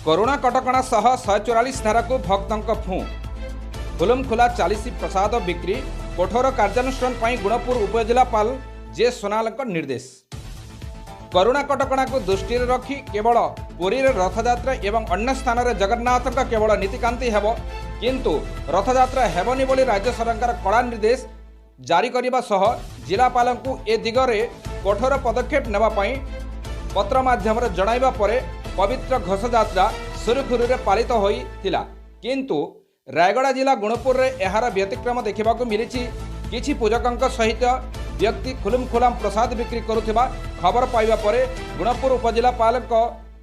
Corona कटकणा सह 144 धारा को भक्तों फू खुलम खुला 40 प्रसाद बिक्री कठोर कार्यानुष्ठान पर गुणपुर उपजिलापाल जे सोनाल निर्देश। करोना कटकणा को दृष्टि रखी केवल पुरी रथयात्रा एवं अन्य स्थान में जगन्नाथ केवल नीतिकांति हेब किंतु रथयात्रा हेबनी बोली राज्य सरकार कड़ा निर्देश जारी करने सह जिलापाल को ए दिगरे कठोर पदक्षेप नेबाई पत्र माध्यम जणाइबा परे पवित्र घोषयात्रा सुरुखुरु पालित होइतिला किंतु रायगड़ा जिला गुणपुर रे एहार व्यतिक्रम देखा मिली। किछि पूजकों सहित व्यक्ति खुलम खुलाम प्रसाद बिक्री करुथिबा खबर पाइबा परे गुणपुर उपजिलापाल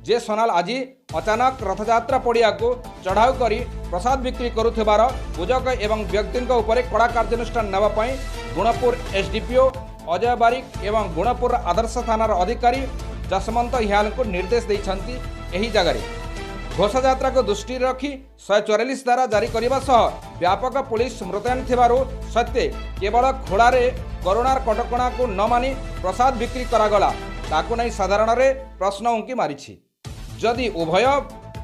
जे सोनाल आज अचानक रथयात्रा पड़िया को चढ़ाऊ करी प्रसाद बिक्री करुथिबार पूजक एवं व्यक्ति कड़ा कार्यानुष्ठान नेबाई गुणपुर एसडीपीओ अजय बारिक एवं गुणपुर आदर्श थानार अधिकारी जसवंत हियाल को निर्देश देइछंती। एही जगह घोषयात्रा को दृष्टि रखी 144 धारा जारी करने सह व्यापक पुलिस मुतयन थिबारु सत्वे केवल खोलारे कोरोना कटकणा को न मानी प्रसाद बिक्री करागला ताकू नहीं साधारण रे प्रश्न उंकी मारिछि। जदि उभय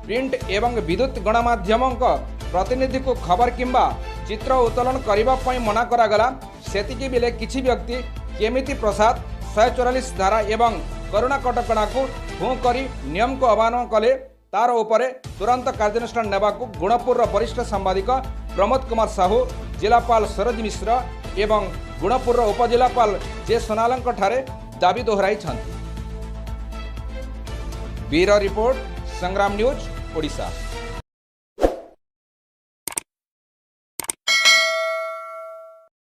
प्रिंट एवं विद्युत गणमाध्यम प्रतिनिधि को खबर किंबा चित्र उत्तोलन करने मना करागला सेतिकी बेले किछि व्यक्ति केमिति प्रसाद 144 धारा एवं कोरोना कटकणा को हूँ करी नियम को अवमान कले तार उपरे तुरंत कार्यानुष्ठान नेबाकू गुणपुर वरिष्ठ सांबादिक प्रमोद कुमार साहू जिलापाल सरोज मिश्र एवं गुणपुर उपजिलापाल जे सोनाल दाबी दोहराई। ब्यूरो रिपोर्ट संग्राम न्यूज ओडिशा।